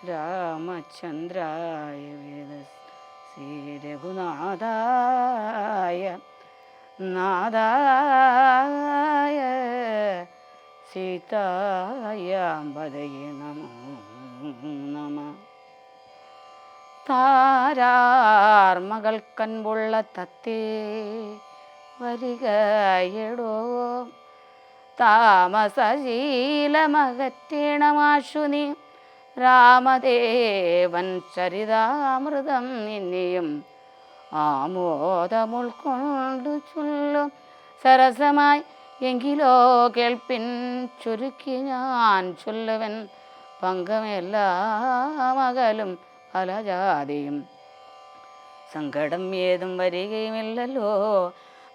രാമചന്ദ്രായ ശ്രീ രഘുനാഥായ നാഥായ സീതായാമ്പതയെ നമോ നമ. താരാർമകൾ കൻപുള്ള തത്തേ വരികയടോ, താമസശീലമകറ്റേണമാശു നീ രാമദേവൻ ചരിതാമൃതം ഇനിയും ആമോദമുൾക്കൊണ്ടു ചൊല്ലും സരസമായി. എങ്കിലോ കേൾപ്പിൻ ചുരുക്കി ഞാൻ ചൊല്ലുവൻ, പങ്കമെല്ലാം അകലും ഫലജാതിയും സങ്കടം ഏതും വരികയുമില്ലല്ലോ.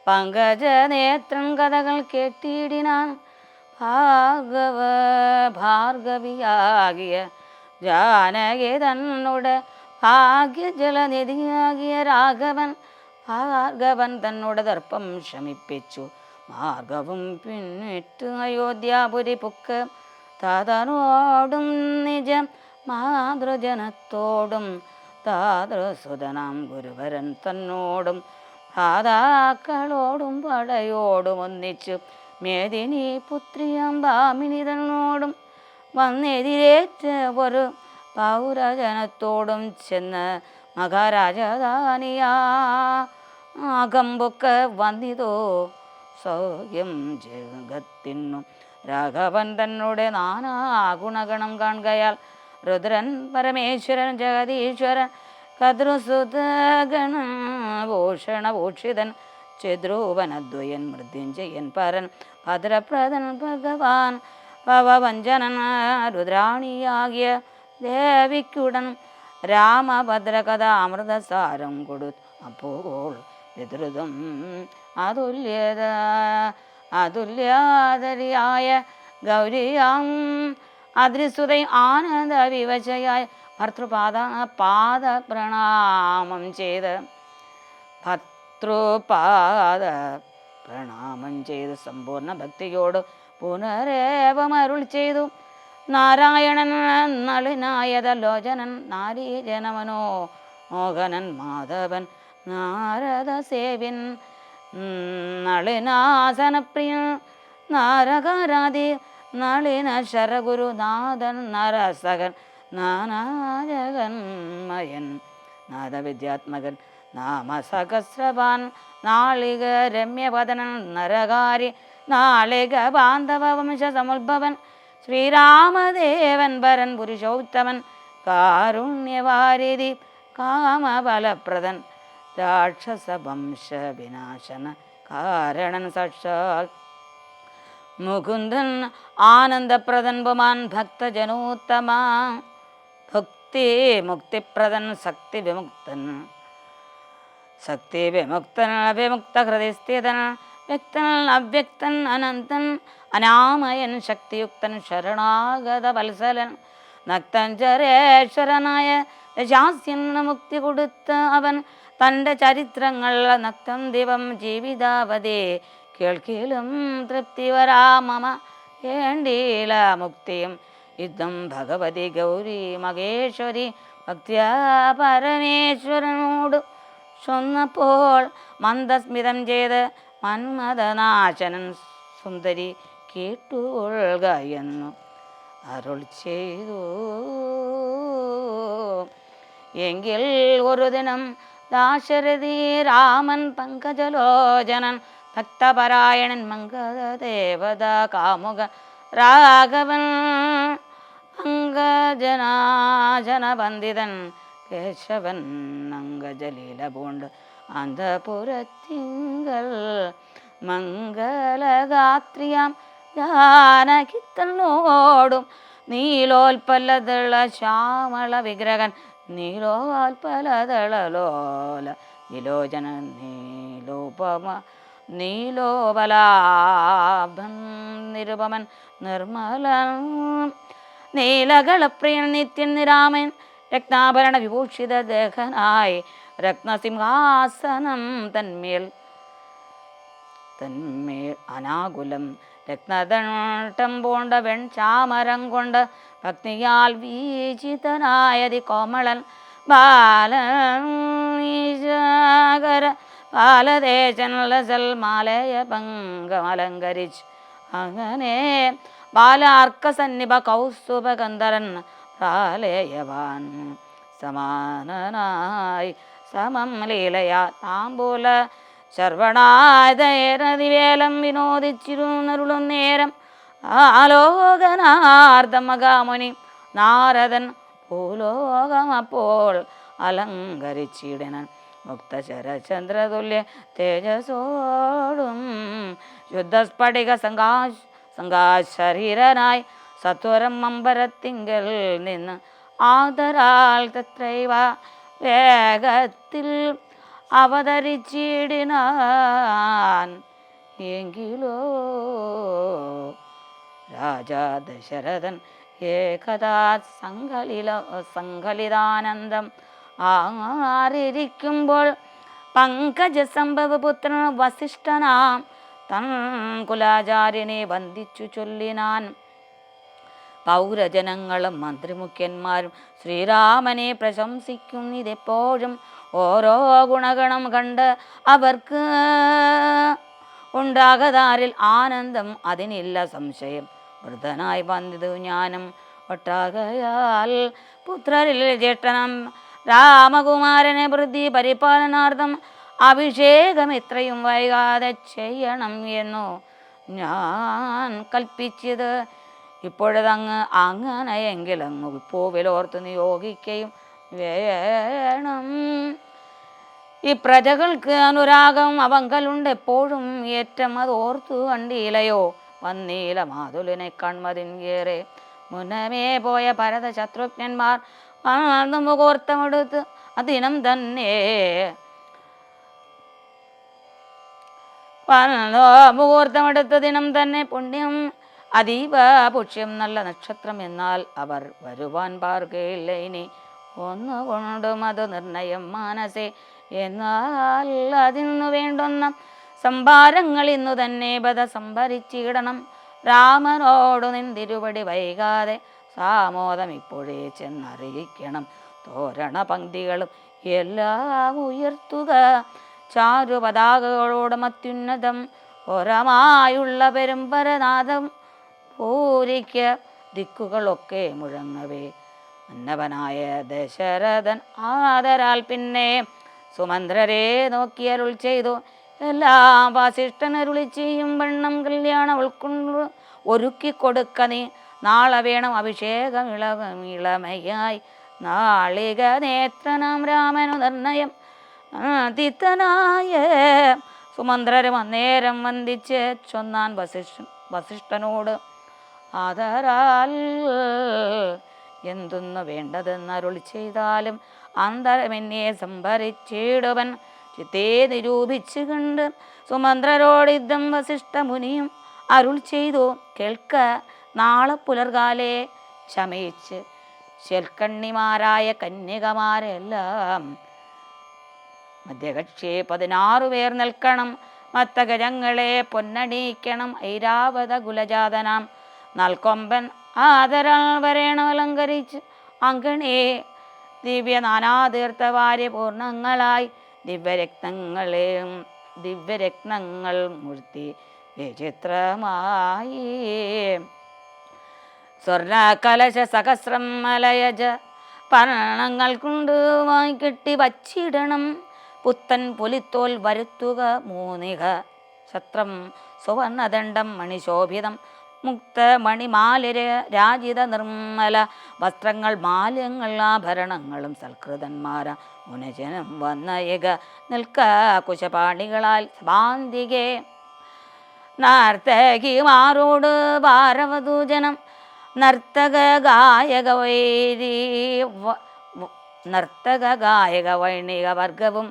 പങ്കജനേത്രൻ കഥകൾ കേട്ടിടിനാൻ, ഭാർഗവിയാകിയ ജാനകി തന്നോട് ഭാഗ്യജലനിധിയാകിയ ഭാർഗവൻ തന്നോട് ദർപ്പം ശമിപ്പിച്ചു. മാർഗവും പിന്നിട്ട് അയോധ്യാപുരി പുക്ക് താതനോടും നിജ മാതൃജനത്തോടും താതൃസുതനാം ഗുരുവരൻ തന്നോടും ഭ്രാതാക്കളോടും പടയോടും ഒന്നിച്ചു മേദിനി പുത്രിയാം ഭാമിനി തന്നോടും വന്നെതിരേറ്റ ഒരു പൗരജനത്തോടും ചെന്ന് മഹാരാജധാനിയാ അകമ്പൊക്കെ വന്നിതോ സൗഖ്യം ജഗത്തിനും. രാഘവൻ തന്നോട് നാനാ ഗുണഗണം കാണുകയാൽ രുദ്രൻ പരമേശ്വരൻ ജഗദീശ്വരൻ കദ്രുസുതഗണ ഭൂഷണഭൂഷിതൻ ചിദ്രൂപനദ്വയൻ മൃത്യുഞ്ജയൻ പരൻ ഭദ്രപ്രദൻ ഭഗവാൻ ഭവഭഞ്ജനൻ രുദ്രാണിയാകിയ ദേവിക്കുടൻ രാമഭദ്രകഥ അമൃതസാരം കൊടു. അപ്പോൾ വിധൃതം അതുല്യാതരിയായ ഗൗരിയാം അദ്രിസുതയും ആനന്ദ വിവശയായ ഭർത്തൃപാദ പ്രണാമം ചെയ്ത് സമ്പൂർണ്ണ ഭക്തിയോട് പുനരേവമരുൾ ചെയ്തു. നാരായണൻ നളിനായതലോചനൻ നാരീജനമനോ മോഹനൻ മാധവൻ നാരദ സേവ്യൻ നളിനാസനപ്രിയൻ നാരകാരാധി നളിന ശരഗുരുനാഥൻ നരസകൻ നാനാജഗന്മയൻ നാദവിദ്യാത്മകൻ നാമസഹസ്രവാൻ നാളിക രമ്യവദനൻ നരകാരി നാളിക ബാന്ധവ വംശ സമുദ്ഭവൻ ശ്രീരാമദേവൻ വരൻ പുരുഷോത്തമൻ കാരുണ്യവാരിധി കാമബലപ്രദൻ രാക്ഷസവംശ വിനാശന കാരണൻ സാക്ഷാൽ മുകുന്ദൻ ആനന്ദപ്രദൻ പുമാൻ ഭക്തജനോത്തമ ഭക്തി മുക്തിപ്രദൻ ശക്തി വിമുക്തൻ അവിമുക്ത ഹൃദയസ്ഥിതൻ വ്യക്തൻ അവ്യക്തൻ അനന്തൻ അനാമയൻ ശക്തിയുക്തൻ ശരണാഗത വത്സലൻ നക്തഞ്ചരേശ്വരനായ ശാസ്യന് മുക്തി കൊടുത്ത അവൻ തൻ്റെ ചരിത്രങ്ങൾ നക്തം ദിവം ജീവിതാവധി കേൾക്കിലും തൃപ്തി വരാമമ വേണ്ടീല മുക്തിയും യുദ്ധം ഭഗവതി ഗൗരി മഹേശ്വരി ഭക്തിയാ പരമേശ്വരനോട് ചൊന്നപ്പോൾ മന്ദസ്മിതം ചെയ്ത് മന്മഥനാശനൻ സുന്ദരി കേട്ടുകൊള്ളുക എന്നു അരുൾ ചെയ്തു. എങ്കിൽ ഒരു ദിനം ദാശരഥി രാമൻ പങ്കജലോചനൻ ഭക്തപരായണൻ മംഗളദേവത കാമുക രാഘവൻ അംഗജനാജനബന്ധിതൻ കേശവൻ അംഗജലീല പൂണ്ട് അന്തപുരത്തിങ്കൽ മംഗളഗാത്രിയാം ജാനകിത്തനോടും നീലോൽപലതള ശ്യാമള വിഗ്രഹൻ നീലോൽപലതളലോല നിലോചന നീലോപലാഭൻ നിരുപമൻ നിർമ്മല നീലകളപ്രിയൻ നിത്യൻ നിരാമൻ രത്നാഭരണ വിഭൂഷിത ദേഹനായി രത്നസിംഹാസനം തന്മേൽ തന്മേൽ അനാകുലം രത്നതട്ടം പൂണ്ട വെൺചാമരം കൊണ്ട് ഭക്തിയാൽ വീചിതനായതി കോമളൻ ബാലീശാകര ബാലദേശൽ മാലയ പങ്കമലങ്കരിച്ച് അങ്ങനെ ബാലാർക്കസന്നിഭ കൗസ്തുഭകന്ധരൻ പ്രാലേയവാൻ സമാനനായി സമം ലീലയാ താമ്പൂല ശർവണായതേരതിവേലം വിനോദിച്ചിരുന്നരുളും നേരം ആലോകനാർദ്ദ മഹാമുനി നാരദൻ ഭൂലോകമപ്പോൾ അലങ്കരിച്ചിടനൻ മുക്തശരചന്ദ്രതുല്യ തേജസോടും ശുദ്ധസ്ഫടിക സംഘാശരീരനായി സത്വരം അമ്പരത്തിങ്കൽ നിന്ന് ആദരാൽ തത്രൈവ വേഗത്തിൽ അവതരിച്ചിടിനാൻ എങ്കിലോ രാജാ ദശരഥൻ ഏകദാ സംഘലിതാനന്ദം ആരിയ്ക്കുമ്പോൾ പങ്കജസംഭവപുത്രൻ വസിഷ്ഠനാം തൻ കുലാചാര്യനെ വന്ദിച്ചു ചൊല്ലിനാൻ. പൗരജനങ്ങളും മന്ത്രിമുഖ്യന്മാരും ശ്രീരാമനെ പ്രശംസിക്കുന്നിതെപ്പോഴും. ഓരോ ഗുണഗണം കണ്ട് അവർക്ക് ഉണ്ടാകതാരിൽ ആനന്ദം, അതിനില്ല സംശയം. വൃദ്ധനായി വന്നിതു ജ്ഞാനം ഒട്ടാകയാൽ പുത്രരിൽ ജ്യേഷ്ഠനം രാമകുമാരനെ വൃദ്ധി പരിപാലനാർത്ഥം അഭിഷേകം എത്രയും വൈകാതെ ചെയ്യണം എന്നു ഞാൻ കൽപ്പിച്ചത്. ഇപ്പോഴതങ്ങ് അങ്ങനെയെങ്കിൽ അങ്ങ് പൂവിലോർത്ത് നിയോഗിക്കുകയും വേണം. ഈ പ്രജകൾക്ക് അനുരാഗം അവങ്കലുണ്ട് എപ്പോഴും ഏറ്റം അതോർത്തു കണ്ടീലയോ. വന്നീല മാതുലിനെ കൺമതിൻ ഏറെ മുന്നമേ പോയ ഭരത ശത്രുഘ്നന്മാർ മുഹൂർത്തമെടുത്ത് അതിനം തന്നെ മുഹൂർത്തമെടുത്ത ദിനം തന്നെ പുണ്യം അതീവ പുഷ്യം നല്ല നക്ഷത്രം. എന്നാൽ അവർ വരുവാൻ പാർക്കയില്ല ഇനി ഒന്നുകൊണ്ടും അത് നിർണയം മാനസേ. എന്നാൽ അതിനു വേണ്ടുന്ന സംഭാരങ്ങൾ ഇന്നു തന്നെ ബധ സംഭരിച്ചിടണം. രാമനോടു നിന്തിരുപടി വൈകാതെ സാമോദം ഇപ്പോഴേ ചെന്നറിയിക്കണം. തോരണ പങ്ക്തികളും എല്ലാം ഉയർത്തുക. ചാരുപതാകകളോടും അത്യുന്നതം ഒരമായുള്ള പെരുമ്പരനാഥം പൂരിക്ക ദിക്കുകളൊക്കെ മുഴങ്ങവേ. മന്നവനായ ദശരഥൻ ആദരാൽ പിന്നെ സുമന്ത്രരെ നോക്കിയരുൾ ചെയ്തു. എല്ലാം വസിഷ്ഠനരുളി ചെയ്യും വണ്ണം കല്യാണം ഉൾക്കൊണ്ടു ഒരുക്കി കൊടുക്ക നീ. നാളെ വേണം അഭിഷേകം ഇളമയായി. നാളിക നേത്രനാം രാമനു നിർണയം. തിത്തനായ സുമന്ത്രരും അന്നേരം വന്ദിച്ച് ചൊന്നാൻ വസിഷ്ഠനോട്. ആദരാൽ എന്തൊന്നു വേണ്ടതെന്നരുളി ചെയ്താലും അന്തരമെന്നെ സംഭരിച്ചിടുവൻ ചിത്തേ നിരൂപിച്ചു കണ്ട് സുമന്ത്രരോടിദ്ധം വസിഷ്ഠ മുനിയും അരുൾ ചെയ്തു. കേൾക്ക, നാളെ പുലർകാലെ ശമയിച്ച് ശെൽക്കണ്ണിമാരായ കന്യകമാരെല്ലാം മധ്യകക്ഷി 16 പേർ നിൽക്കണം. മത്തഗജങ്ങളെ പൊന്നണിയിക്കണം. ഐരാവത കുലജാതനാം നൽകൊമ്പൻ ആദരാൽ വരേണം അലങ്കരിച്ച് അങ്കണേ ദിവ്യ നാനാതീർത്ഥവാര്യ പൂർണ്ണങ്ങളായി ദിവ്യരത്നങ്ങൾ മൂർത്തി വിചിത്രമായി. സ്വർണ കലശ സഹസ്രം മലയജ പർണങ്ങൾ കൊണ്ട് വാങ്ങിക്കെട്ടി വച്ചിടണം. പുത്തൻ പുലിത്തോൽ വരുത്തുക 3 ഛത്രം സുവർണദണ്ഡം മണിശോഭിതം മുക്ത മണിമാലിര രാജിത നിർമ്മല വസ്ത്രങ്ങൾ മാല്യങ്ങൾ ആഭരണങ്ങളും സൽകൃതന്മാര മുനജനം വന്നയക നിൽക്ക കുശപാണികളാൽ സഭാന്തികെ. നർത്തകിമാരോട് ഭാരവധൂജനം നർത്തക ഗായക വൈണിക വർഗവും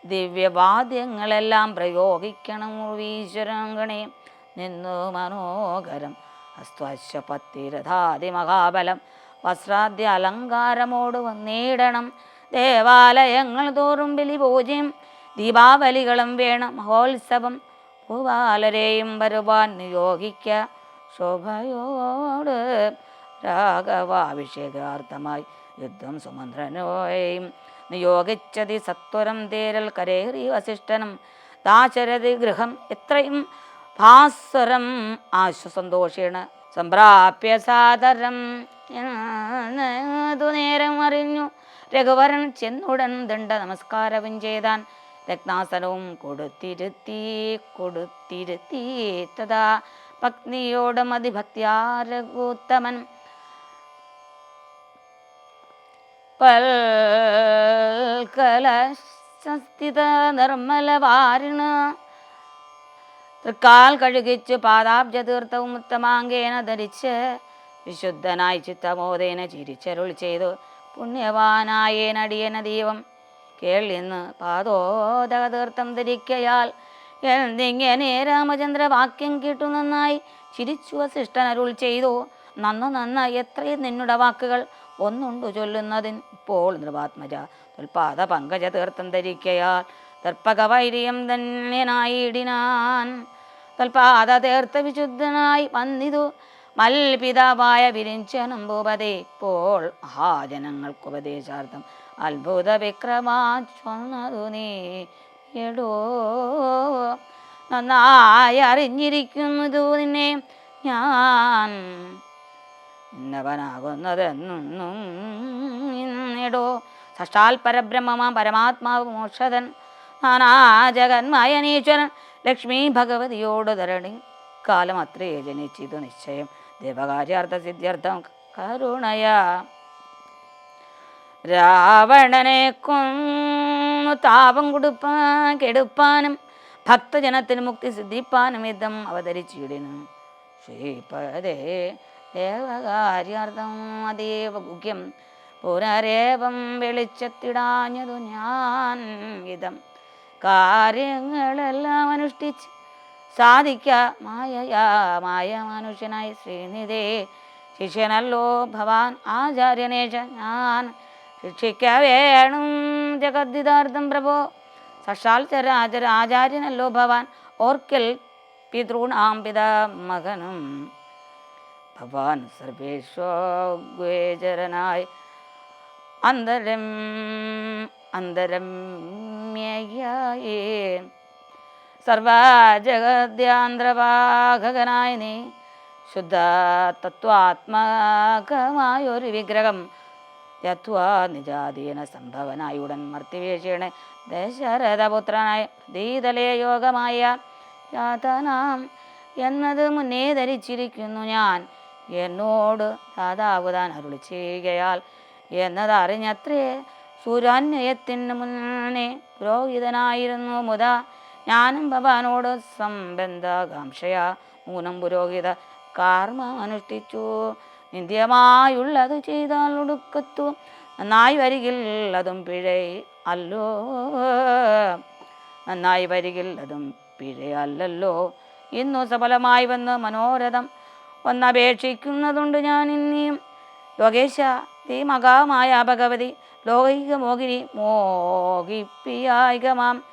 ദിവ്യവാദ്യങ്ങളെല്ലാം പ്രയോഗിക്കണം. ഈശ്വരങ്കണേ നിന്നു മനോഹരം അസ്വാശ്വപത്തിരഥാതി മഹാബലം വസ്ത്രാദ്യ അലങ്കാരമോട് വന്നിടണം. ദേവാലയങ്ങൾ തോറും ബലിപൂജയും ദീപാവലികളും വേണം. മഹോത്സവം ഭൂപാലരെയും വരുവാൻ നിയോഗിക്ക ശോഭയോട് രാഘവാഭിഷേകാർത്ഥമായി യുദ്ധം സുമന്ത്രനോയും നിയോഗിച്ചതി സത്വരം തേരൽ കരേറി വസിഷ്ഠനും ദാശരഥി ഗൃഹം എത്രയും ഭാസ്വരം ആശ്വസന്തോഷേണ സംപ്രാപ്യ സാദരം നേരം അറിഞ്ഞു രഘുവരൻ ചെന്നുടൻ ദണ്ഡ നമസ്കാരവും ചെയ്താൻ രത്നാസനവും കൊടുത്തിരുത്തി തഥാ പത്നിയോട് മതിഭക്തിയാരകൂത്തമൻ പൽകലസ്ഥിത നിർമ്മലവാരിണ തൃക്കാൽ കഴുകിച്ചു പാദാബ്ജതീർത്ഥവും ഉത്തമാങ്കേന ധരിച്ച് വിശുദ്ധനായി ചിത്തമോദേന ചിരിച്ചരുൾ ചെയ്തു പുണ്യവാനായേനടിയന ദൈവം കേളിന്ന് പാദോദകതീർത്ഥം ധരിക്കയാൽ എന്തിങ്ങനെ രാമചന്ദ്ര വാക്യം കേട്ടു നന്നായി ചിരിച്ചു വസിഷ്ഠൻ അരുൾ ചെയ്തു നന്നായി എത്രയും നിന്നുടെ വാക്കുകൾ ഒന്നുണ്ടു ചൊല്ലുന്നതിന് ഇപ്പോൾ നൃപാത്മജ തുൽപാദ പങ്കജ തീർത്ഥം ധരിക്കയാൽ ദർപ്പകവൈര്യം ധന്യനായിടിനാൻ തൽപാദ തീർത്ഥ വിശുദ്ധനായി വന്നിതു മൽപിതാവായ വിരിഞ്ചനം ഭൂപതേ ഇപ്പോൾ മഹാജനങ്ങൾക്കുപദേശാർത്ഥം അത്ഭുത വിക്രമാ ചൊന്നതു നീ എടോ നന്നായി അറിഞ്ഞിരിക്കുന്നതു നിന്നെ ഞാൻ ഇന്നവനാകുന്നതെന്നും എടോ സഷ്ടാൽ പരബ്രഹ്മമാം പരമാത്മാവ് മോക്ഷതൻ നാനാജഗന്മയനീശ്വരൻ ലക്ഷ്മി ഭഗവതിയോട് ധരണി കാലം അത്രേ ജനിച്ചിതു നിശ്ചയം ദേവകാര്യാർത്ഥ സിദ്ധ്യർത്ഥം കരുണയാ രാവണനെ കൊന്നു താപം കെടുപ്പാനും ഭക്തജനത്തിന് മുക്തി സിദ്ധിപ്പാനും യുദ്ധം അവതരിച്ചിടുന്നു ശ്രീപദേ ദേവകാര്യാർത്ഥം അതേവ ഗുഹ്യം പുനരേവം വെളിച്ചത്തിടാഞ്ഞതു ഞാൻ ഇതം കാര്യങ്ങളെല്ലാം അനുഷ്ഠിച്ച് സാധിക്ക മായ മനുഷ്യനായി ശ്രീനിധേ ശിഷ്യനല്ലോ ഭവാൻ ആചാര്യനേശ ഞാൻ ശിക്ഷിക്ക വേണം ജഗദ്ധിതാർത്ഥം പ്രഭോ സക്ഷാൽ ചരാചര ആചാര്യനല്ലോ ഭവാൻ ഓർക്കൽ പിതൃണാം പിതാമകനും ഭവാൻ സർവേശ്വരനായി അന്തരമ്യയായേ സർവജഗദ്യാന്ത്രവാഹകനായ നീ ശുദ്ധ തത്വാത്മകമായൊരു വിഗ്രഹം യത്വാ നിജാതീന സംഭവനായി ഉടൻ മർത്തിവേഷേണ ദശരഥപുത്രനായ പ്രതീതലേ യോഗമായ യാതനാം എന്നത് മുന്നേ ധരിച്ചിരിക്കുന്നു ഞാൻ എന്നോട് ദാതാവുതാൻ അരുളി ചെയ്യുകയാൽ എന്നതറിഞ്ഞത്രേ സൂര്യാന്വയത്തിന് മുന്നേ പുരോഹിതനായിരുന്നു മുത ഞാനും ഭവാനോട് സംബന്ധകാംക്ഷയാ മൂലം പുരോഹിത കർമ്മം അനുഷ്ഠിച്ചു നിന്ദ്യമായുള്ളത് ചെയ്താൽ ഒടുക്കത്തു നന്നായി വരികിൽ അതും പിഴ അല്ലോ നന്നായി വരികിൽ അതും പിഴയല്ലോ ഇന്നു സഫലമായി വന്ന് മനോരഥം ഒന്നപേക്ഷിക്കുന്നതുണ്ട് ഞാൻ ഇനിയും യോഗേശ തീ മഹാമായ ഭഗവതി ലോകിക മോഹിനി മോഹിപ്പിയായികമാം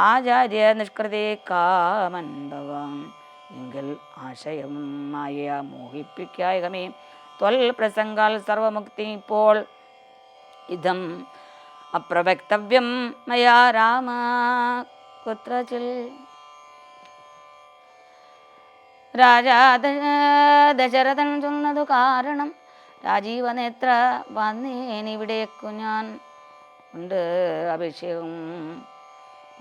ആചാര്യ നിഷ്കൃതി കാമൻ ഭവാൻ എങ്കിൽ ആശയമായ മോഹിപ്പിക്കായകമേ ത്വൽ പ്രസംഗാൽ സർവമുക്തി ഇപ്പോൾ ഇതം അപ്രവക്തവ്യം മയാ രാമ കുത്രചിൽ രാജാ ദശരഥൻ ചൊന്നതു കാരണം രാജീവനേത്ര വന്നേനിവിടേക്കു ഞാൻ ഉണ്ട് അഭിഷേകം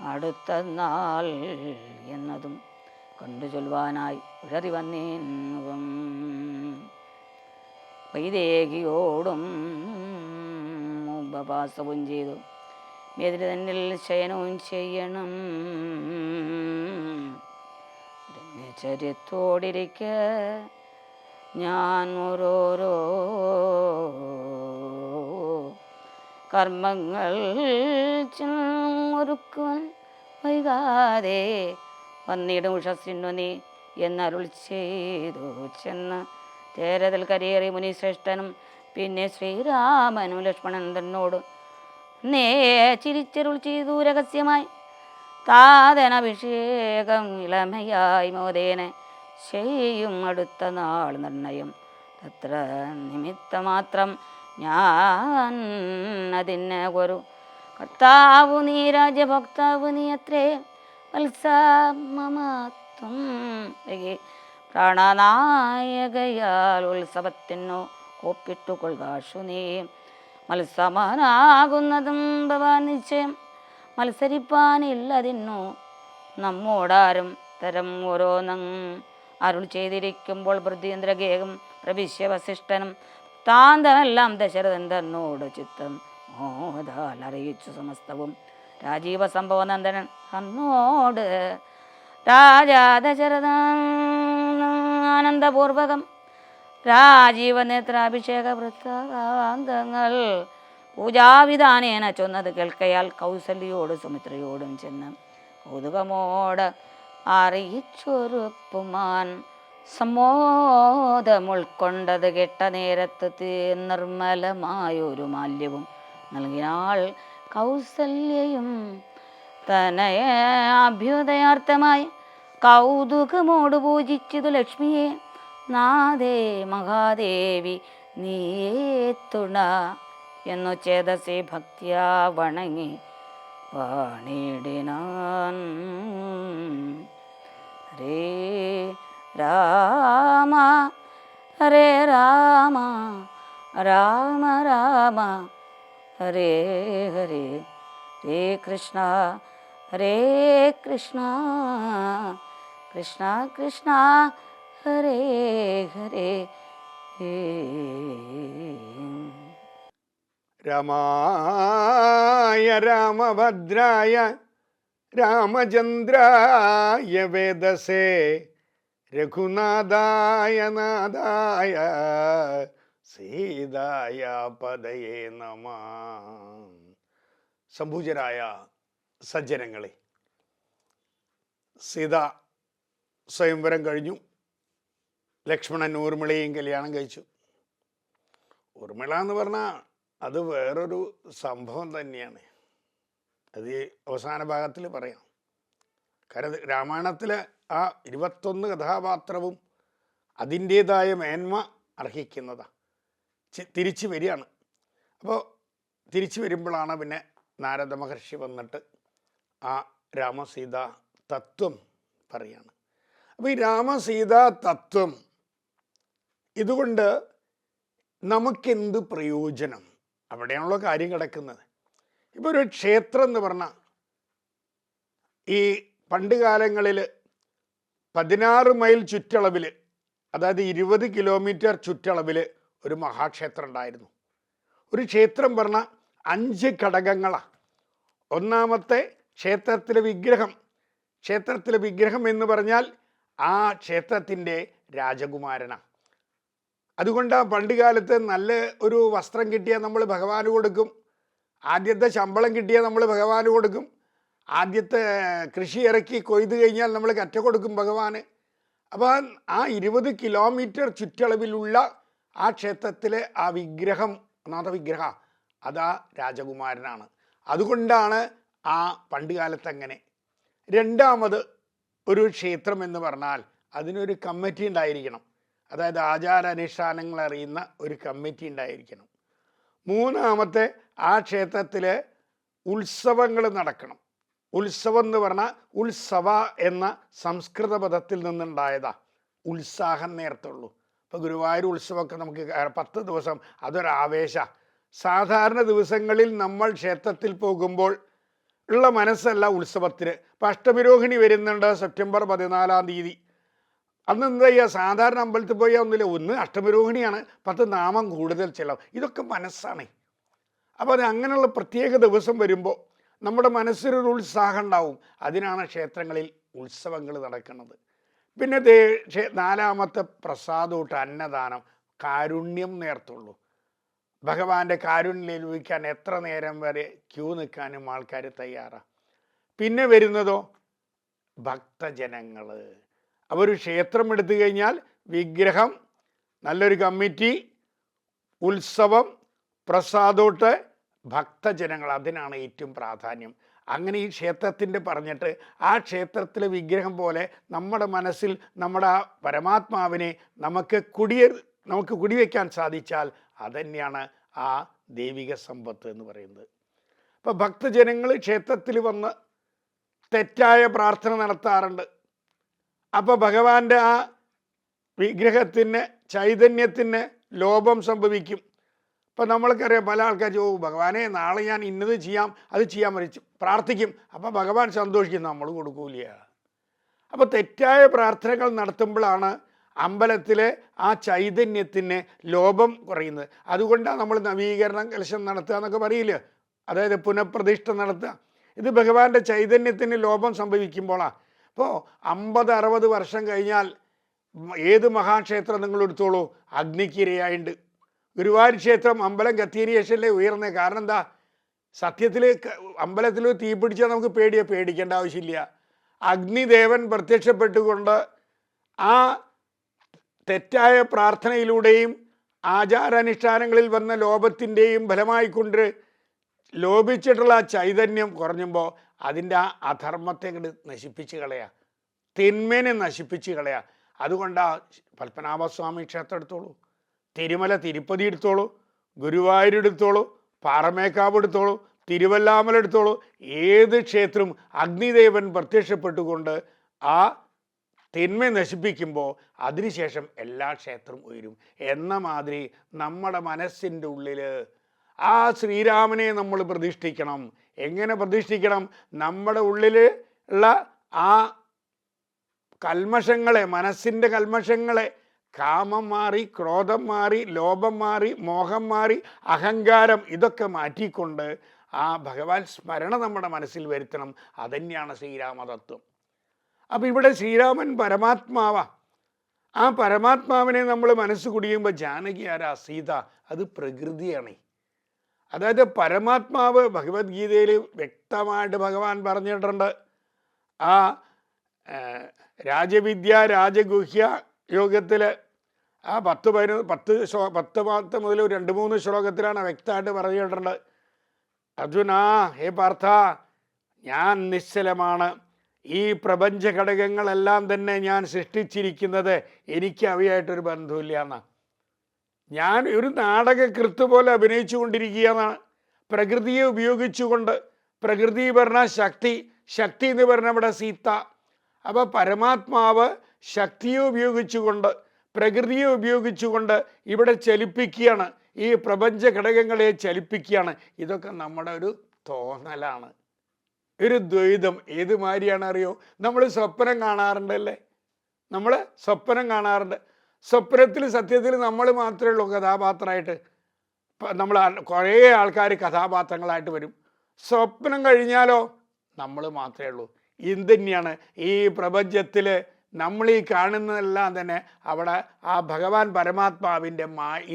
അടുത്ത നാൾ എന്നതും കണ്ടു ചൊല്ലുവാനായി ഉഴറി വന്നേനും വൈദേഹിയോടും ഉപവാസവും ചെയ്തു എതിര് തന്നിൽ ശയനവും ചെയ്യണം ചര്യത്തോടിരിക്ക ഞാൻ ഓരോരോ കർമ്മങ്ങൾ ഒരുക്കുവാൻ വൈകാതെ വന്നിടും ഉഷസ്സിനു നീ എന്നരുൾ ചെയ്തു ചെന്ന് തേരതിൽ കരയേറി മുനിശ്രേഷ്ഠനും പിന്നെ ശ്രീരാമനും ലക്ഷ്മണൻ തന്നോട് നേ ചിരിച്ചരുൾ ചെയ്തു രഹസ്യമായി താതനഭിഷേകം ഇളമയായി മോദേന ചെയ്യും അടുത്ത നാൾ നിർണയം തത്ര നിമിത്തമാത്രം ഞാൻ അതിന് ഒരു കർത്താവു നീ രാജ്യഭോക്താവ് നീ അത്രേ വത്സമമത്വം പ്രാണനായകയാൽ ഉത്സവത്തിനു കോപ്പിട്ടുകൊള്ളുകാശു നീ മത്സമനാകുന്നതും ഭവാൻ നിശ്ചയം മത്സരിപ്പാനില്ലതിന്നു നമ്മോടാരും തരം ഓരോന്നും അരുൾ ചെയ്തിരിക്കുമ്പോൾ വൃദ്ധീന്ദ്രഗേഹം പ്രവിശ്യ വസിഷ്ഠനും താന്തമെല്ലാം ദശരഥൻ തന്നോട് ചിത്തം മോദാൽ അറിയിച്ചു സമസ്തവും രാജീവ സംഭവനന്ദനൻ തന്നോട് രാജാ ദശരഥ ആനന്ദപൂർവകം രാജീവനേത്രാഭിഷേക വൃത്താന്തങ്ങൾ പൂജാവിധാനേന ചൊന്നത് കേൾക്കയാൽ കൗസല്യോടും സുമിത്രയോടും ചെന്ന് കൗതുകമോട് അറിയിച്ചൊരുപ്പുമാൻ സമ്മോദം ഉൾക്കൊണ്ടത് കെട്ട നേരത്ത് നിർമ്മലമായൊരു മാല്യവും നൽകിനാൾ കൗസല്യയും തനയ അഭ്യുദയാർത്ഥമായി കൗതുകമോട് പൂജിച്ചതു ലക്ഷ്മിയെ നാദേ മഹാദേവി നീയേ തുണ എന്നു ചേതസി ഭക്തിയാ വണങ്ങി വാണിടിനാൻ ഹരേ രാമ ഹരേ രാമ രാമ രാമ ഹരേ ഹരേ ഹരേ കൃഷ്ണ ഹരേ കൃഷ്ണ കൃഷ്ണ കൃഷ്ണ ഹരേ ഹരേ രാമായ രാമഭദ്രായ രാമചന്ദ്രായ വേദസേ രഘുനാഥായ നാഥായ സീതായ പദയേ നമഃ. സംഭൂജരായ സജ്ജനങ്ങളെ, സീത സ്വയംവരം കഴിഞ്ഞു. ലക്ഷ്മണൻ ഊർമിളയും കല്യാണം കഴിച്ചു. ഊർമിള എന്ന് പറഞ്ഞാൽ അത് വേറൊരു സംഭവം തന്നെയാണ്. അത് അവസാന ഭാഗത്തിൽ പറയാം. കാരണം രാമായണത്തിലെ ആ 21 കഥാപാത്രവും അതിൻ്റേതായ മേന്മ അർഹിക്കുന്നതാണ്. തിരിച്ചു വരികയാണ്. അപ്പോൾ തിരിച്ചു വരുമ്പോഴാണ് പിന്നെ നാരദ മഹർഷി വന്നിട്ട് ആ രാമസീതാ തത്വം പറയാണ്. അപ്പോൾ ഈ രാമസീതാ തത്വം ഇതുകൊണ്ട് നമുക്കെന്ത് പ്രയോജനം, അവിടെയാണല്ലോ കാര്യം കിടക്കുന്നത്. ഇപ്പോൾ ഒരു ക്ഷേത്രം എന്ന് പറഞ്ഞാൽ ഈ പണ്ട് കാലങ്ങളിൽ 16 മൈൽ ചുറ്റളവിൽ, അതായത് 20 കിലോമീറ്റർ ചുറ്റളവിൽ ഒരു മഹാക്ഷേത്രം ഉണ്ടായിരുന്നു. ഒരു ക്ഷേത്രം പറഞ്ഞാൽ 5 ഘടകങ്ങളാണ്. ഒന്നാമത്തെ ക്ഷേത്രത്തിലെ വിഗ്രഹം. ക്ഷേത്രത്തിലെ വിഗ്രഹം എന്ന് പറഞ്ഞാൽ ആ ക്ഷേത്രത്തിൻ്റെ രാജകുമാരനാണ്. അതുകൊണ്ട് പണ്ട് കാലത്ത് നല്ല ഒരു വസ്ത്രം കിട്ടിയാൽ നമ്മൾ ഭഗവാന് കൊടുക്കും. ആദ്യത്തെ ശമ്പളം കിട്ടിയാൽ നമ്മൾ ഭഗവാന് കൊടുക്കും. ആദ്യത്തെ കൃഷി ഇറക്കി കൊയ്ത് കഴിഞ്ഞാൽ നമ്മൾ കറ്റ കൊടുക്കും ഭഗവാന്. അപ്പോൾ ആ 20 കിലോമീറ്റർ ചുറ്റളവിലുള്ള ആ ക്ഷേത്രത്തിലെ ആ വിഗ്രഹം, ഒന്നാമത്തെ വിഗ്രഹം അതാ രാജകുമാരനാണ്. അതുകൊണ്ടാണ് ആ പണ്ട് കാലത്ത് അങ്ങനെ. രണ്ടാമത് ഒരു ക്ഷേത്രം എന്ന് പറഞ്ഞാൽ അതിനൊരു കമ്മിറ്റി ഉണ്ടായിരിക്കണം. അതായത് ആചാരാനുഷ്ഠാനങ്ങൾ അറിയുന്ന ഒരു കമ്മിറ്റി ഉണ്ടായിരിക്കണം. മൂന്നാമത്തെ ആ ക്ഷേത്രത്തിൽ ഉത്സവങ്ങൾ നടക്കണം. ഉത്സവം എന്ന് പറഞ്ഞാൽ ഉത്സവ എന്ന സംസ്കൃത പദത്തിൽ നിന്നുണ്ടായതാ. ഉത്സാഹം നേരത്തുള്ളൂ. ഇപ്പോൾ ഗുരുവായൂർ ഉത്സവമൊക്കെ നമുക്ക് 10 ദിവസം അതൊരാവേശ. സാധാരണ ദിവസങ്ങളിൽ നമ്മൾ ക്ഷേത്രത്തിൽ പോകുമ്പോൾ ഉള്ള മനസ്സല്ല ഉത്സവത്തിന്. ഇപ്പം അഷ്ടമിരോഹിണി വരുന്നുണ്ട് സെപ്റ്റംബർ 14-ാം തീയതി. അന്ന് എന്താ ചെയ്യുക? സാധാരണ അമ്പലത്തിൽ പോയാൽ ഒന്നുമില്ല, ഒന്ന് അഷ്ടമിരോഹിണിയാണ്, 10 നാമം കൂടുതൽ ചെലവ്. ഇതൊക്കെ മനസ്സാണ്. അപ്പോൾ അത് അങ്ങനെയുള്ള പ്രത്യേക ദിവസം വരുമ്പോൾ നമ്മുടെ മനസ്സിലൊരു ഉത്സാഹം ഉണ്ടാവും. അതിനാണ് ക്ഷേത്രങ്ങളിൽ ഉത്സവങ്ങൾ നടക്കുന്നത്. പിന്നെ നാലാമത്തെ പ്രസാദോട്ട് അന്നദാനം, കാരുണ്യം നേർത്തുള്ളൂ. ഭഗവാന്റെ കാരുണ്യം ലഭിക്കാൻ എത്ര നേരം വരെ ക്യൂ നിൽക്കാനും ആൾക്കാർ തയ്യാറാണ്. പിന്നെ വരുന്നതോ ഭക്തജനങ്ങൾ. അവർ ക്ഷേത്രം എടുത്തു കഴിഞ്ഞാൽ വിഗ്രഹം, നല്ലൊരു കമ്മിറ്റി, ഉത്സവം, പ്രസാദോട്ട്, ഭക്തജനങ്ങൾ, അതിനാണ് ഏറ്റവും പ്രാധാന്യം. അങ്ങനെ ഈ ക്ഷേത്രത്തിൻ്റെ പറഞ്ഞിട്ട് ആ ക്ഷേത്രത്തിലെ വിഗ്രഹം പോലെ നമ്മുടെ മനസ്സിൽ നമ്മുടെ ആ പരമാത്മാവിനെ നമുക്ക് കുടിവെക്കാൻ സാധിച്ചാൽ അതുതന്നെയാണ് ആ ദൈവിക സമ്പത്ത് എന്ന് പറയുന്നത്. അപ്പോൾ ഭക്തജനങ്ങൾ ക്ഷേത്രത്തിൽ വന്ന് തെറ്റായ പ്രാർത്ഥന നടത്താറുണ്ട്. അപ്പോൾ ഭഗവാന്റെ ആ വിഗ്രഹത്തിന് ചൈതന്യത്തിന് ലോപം സംഭവിക്കും. ഇപ്പം നമ്മൾക്കറിയാം പല ആൾക്കാർ ഭഗവാനെ നാളെ ഞാൻ ഇന്നത് ചെയ്യാം അത് ചെയ്യാൻ മരിച്ചു പ്രാർത്ഥിക്കും, അപ്പോൾ ഭഗവാൻ സന്തോഷിക്കും, നമ്മൾ കൊടുക്കൂല. അപ്പോൾ തെറ്റായ പ്രാർത്ഥനകൾ നടത്തുമ്പോഴാണ് അമ്പലത്തിലെ ആ ചൈതന്യത്തിന് ലോപം കുറയുന്നത്. അതുകൊണ്ടാണ് നമ്മൾ നവീകരണം കലശം നടത്തുക എന്നൊക്കെ പറയില്ല, അതായത് പുനഃപ്രതിഷ്ഠ നടത്തുക. ഇത് ഭഗവാന്റെ ചൈതന്യത്തിന് ലോപം സംഭവിക്കുമ്പോഴാണ്. അപ്പോൾ 50-60 വർഷം കഴിഞ്ഞാൽ ഏത് മഹാക്ഷേത്രം നിങ്ങൾ എടുത്തോളൂ അഗ്നിക്കിരയായിട്ടുണ്ട്. ഗുരുവായൂർ ക്ഷേത്രം അമ്പലം കത്തിയതിന് ശേഷമല്ലേ ഉയർന്നത്. കാരണം എന്താ? സത്യത്തിൽ അമ്പലത്തിൽ തീ പിടിച്ചാൽ നമുക്ക് പേടിക്കേണ്ട ആവശ്യമില്ല. അഗ്നിദേവൻ പ്രത്യക്ഷപ്പെട്ടുകൊണ്ട് ആ തെറ്റായ പ്രാർത്ഥനയിലൂടെയും ആചാരാനുഷ്ഠാനങ്ങളിൽ വന്ന ലോപത്തിൻ്റെയും ഫലമായിക്കൊണ്ട് ലോപിച്ചിട്ടുള്ള ചൈതന്യം കുറഞ്ഞുമ്പോൾ അതിൻ്റെ ആ അധർമ്മത്തെ അങ്ങോട്ട് നശിപ്പിച്ച് കളയുക, തിന്മേനെ നശിപ്പിച്ച് കളയുക. അതുകൊണ്ടാണ് പത്മനാഭസ്വാമി ക്ഷേത്രം എടുത്തോളൂ, തിരുമല തിരുപ്പതി എടുത്തോളൂ, ഗുരുവായൂർ എടുത്തോളൂ, പാറമേക്കാവ് എടുത്തോളൂ, തിരുവല്ലാമല എടുത്തോളൂ. ഏത് ക്ഷേത്രവും അഗ്നിദേവൻ പ്രത്യക്ഷപ്പെട്ടുകൊണ്ട് ആ തിന്മ നശിപ്പിക്കുമ്പോൾ അതിനുശേഷം എല്ലാ ക്ഷേത്രവും ഉയരും. എന്ന മാതിരി നമ്മുടെ മനസ്സിൻ്റെ ഉള്ളിൽ ആ ശ്രീരാമനെ നമ്മൾ പ്രതിഷ്ഠിക്കണം. എങ്ങനെ പ്രതിഷ്ഠിക്കണം? നമ്മുടെ ഉള്ളിൽ ഉള്ള ആ കൽമഷങ്ങളെ, മനസ്സിൻ്റെ കൽമഷങ്ങളെ, കാമം മാറി, ക്രോധം മാറി, ലോഭം മാറി, മോഹം മാറി, അഹങ്കാരം ഇതൊക്കെ മാറ്റിക്കൊണ്ട് ആ ഭഗവാൻ സ്മരണ നമ്മുടെ മനസ്സിൽ വരുത്തണം. അതുതന്നെയാണ് ശ്രീരാമതത്വം. അപ്പം ഇവിടെ ശ്രീരാമൻ പരമാത്മാവാ. ആ പരമാത്മാവിനെ നമ്മൾ മനസ്സ് കുടിയുമ്പോൾ ജാനകി ആരാ? സീത. അത് പ്രകൃതിയാണ്. അതായത് പരമാത്മാവ് ഭഗവത്ഗീതയിൽ വ്യക്തമായിട്ട് ഭഗവാൻ പറഞ്ഞിട്ടുണ്ട്. ആ രാജവിദ്യ രാജഗുഹ്യ യോഗത്തിൽ ആ 10 മുതൽ 2-3 ശ്ലോകത്തിലാണ് വ്യക്തമായിട്ട് പറഞ്ഞിട്ടുണ്ട്. അർജുനാ, ഹേ പാർത്ഥ, ഞാൻ നിശ്ചലമാണ്. ഈ പ്രപഞ്ച ഘടകങ്ങളെല്ലാം തന്നെ ഞാൻ സൃഷ്ടിച്ചിരിക്കുന്നത്, എനിക്ക് അവയായിട്ടൊരു ബന്ധമില്ല എന്നാണ്. ഞാൻ ഒരു നാടകകൃത്ത് പോലെ അഭിനയിച്ചു കൊണ്ടിരിക്കുകയെന്നാണ്. പ്രകൃതിയെ ഉപയോഗിച്ചുകൊണ്ട്, പ്രകൃതി പറഞ്ഞ ശക്തി, ശക്തി എന്ന് പറഞ്ഞ നമ്മുടെ സീത. അപ്പോൾ പരമാത്മാവ് ശക്തിയെ ഉപയോഗിച്ചുകൊണ്ട്, പ്രകൃതിയെ ഉപയോഗിച്ചുകൊണ്ട് ഇവിടെ ചലിപ്പിക്കുകയാണ്, ഈ പ്രപഞ്ച ഘടകങ്ങളെ ചലിപ്പിക്കുകയാണ്. ഇതൊക്കെ നമ്മുടെ ഒരു തോന്നലാണ്, ഒരു ദ്വൈതം. ഏത് മാതിരിയാണ് അറിയോ? നമ്മൾ സ്വപ്നം കാണാറുണ്ടല്ലേ, നമ്മൾ സ്വപ്നം കാണാറുണ്ട്. സ്വപ്നത്തിൽ സത്യത്തിൽ നമ്മൾ മാത്രമേ ഉള്ളൂ കഥാപാത്രമായിട്ട്. നമ്മൾ കുറേ ആൾക്കാർ കഥാപാത്രങ്ങളായിട്ട് വരും. സ്വപ്നം കഴിഞ്ഞാലോ നമ്മൾ മാത്രമേ ഉള്ളൂ. ഇത് തന്നെയാണ് ഈ പ്രപഞ്ചത്തിൽ നമ്മൾ ഈ കാണുന്നതെല്ലാം തന്നെ അവിടെ ആ ഭഗവാൻ പരമാത്മാവിൻ്റെ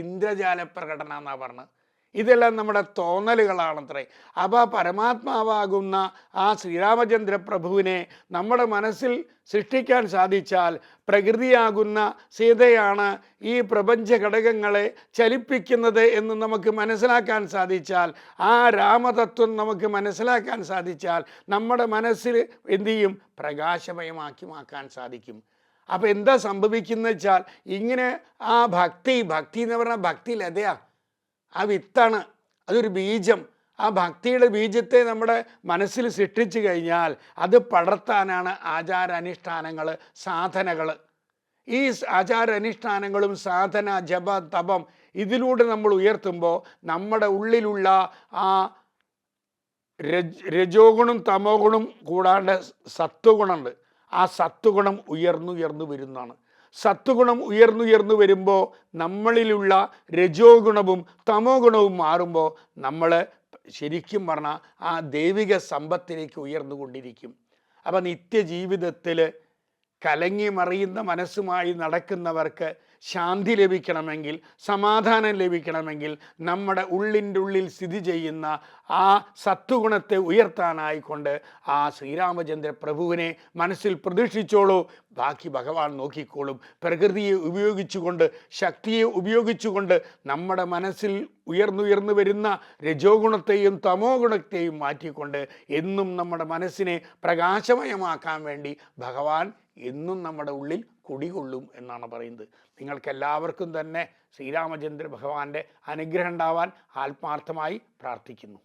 ഇന്ദ്രജാല പ്രകടനം എന്നാണ് പറഞ്ഞത്. ഇതെല്ലാം നമ്മുടെ തോന്നലുകളാണത്രേ. അപ്പോൾ പരമാത്മാവാകുന്ന ആ ശ്രീരാമചന്ദ്ര പ്രഭുവിനെ നമ്മുടെ മനസ്സിൽ സൃഷ്ടിക്കാൻ സാധിച്ചാൽ, പ്രകൃതിയാകുന്ന സീതയാണ് ഈ പ്രപഞ്ച ഘടകങ്ങളെ ചലിപ്പിക്കുന്നത് എന്ന് നമുക്ക് മനസ്സിലാക്കാൻ സാധിച്ചാൽ, ആ രാമതത്വം നമുക്ക് മനസ്സിലാക്കാൻ സാധിച്ചാൽ നമ്മുടെ മനസ്സിൽ എന്തു ചെയ്യും? പ്രകാശമയമാക്കാൻ സാധിക്കും. അപ്പോൾ എന്താ സംഭവിക്കുന്നത് വെച്ചാൽ, ഇങ്ങനെ ആ ഭക്തി എന്ന് പറഞ്ഞാൽ ഭക്തി ലതയാണ്, ആ വിത്താണ്, അതൊരു ബീജം. ആ ഭക്തിയുടെ ബീജത്തെ നമ്മുടെ മനസ്സിൽ സൃഷ്ടിച്ചു കഴിഞ്ഞാൽ അത് പടർത്താനാണ് ആചാരാനുഷ്ഠാനങ്ങൾ, സാധനകൾ. ഈ ആചാരാനുഷ്ഠാനങ്ങളും സാധന, ജപ, തപം ഇതിലൂടെ നമ്മൾ ഉയർത്തുമ്പോൾ നമ്മുടെ ഉള്ളിലുള്ള ആ രജോ ഗുണം തമോ ഗുണം കൂടാണ്ട് സത്വഗുണമുണ്ട്. ആ സത്വഗുണം ഉയർന്നു വരുന്നതാണ്. സത്വഗുണം ഉയർന്നു വരുമ്പോൾ നമ്മളിലുള്ള രജോ ഗുണവും തമോ ഗുണവും മാറുമ്പോൾ നമ്മൾ ശരിക്കും പറഞ്ഞാൽ ആ ദൈവിക സമ്പത്തിലേക്ക് ഉയർന്നുകൊണ്ടിരിക്കും. അപ്പം നിത്യജീവിതത്തിൽ കലങ്ങി മറിയുന്ന മനസ്സുമായി നടക്കുന്നവർക്ക് ശാന്തി ലഭിക്കണമെങ്കിൽ, സമാധാനം ലഭിക്കണമെങ്കിൽ നമ്മുടെ ഉള്ളിൻ്റെ ഉള്ളിൽ സ്ഥിതി ചെയ്യുന്ന ആ സത്വഗുണത്തെ ഉയർത്താനായിക്കൊണ്ട് ആ ശ്രീരാമചന്ദ്ര പ്രഭുവിനെ മനസ്സിൽ പ്രതീക്ഷിച്ചോളൂ. ബാക്കി ഭഗവാൻ നോക്കിക്കോളും. പ്രകൃതിയെ ഉപയോഗിച്ചുകൊണ്ട്, ശക്തിയെ ഉപയോഗിച്ചുകൊണ്ട് നമ്മുടെ മനസ്സിൽ ഉയർന്നുയർന്നു വരുന്ന രജോ ഗുണത്തെയും തമോ ഗുണത്തെയും മാറ്റിക്കൊണ്ട് എന്നും നമ്മുടെ മനസ്സിനെ പ്രകാശമയമാക്കാൻ വേണ്ടി ഭഗവാൻ എന്നും നമ്മുടെ ഉള്ളിൽ കുടികൊള്ളും എന്നാണ് പറയുന്നത്. നിങ്ങൾക്കെല്ലാവർക്കും തന്നെ ശ്രീരാമചന്ദ്ര ഭഗവാന്റെ അനുഗ്രഹം ഉണ്ടാവാൻ ആത്മാർത്ഥമായി പ്രാർത്ഥിക്കുന്നു.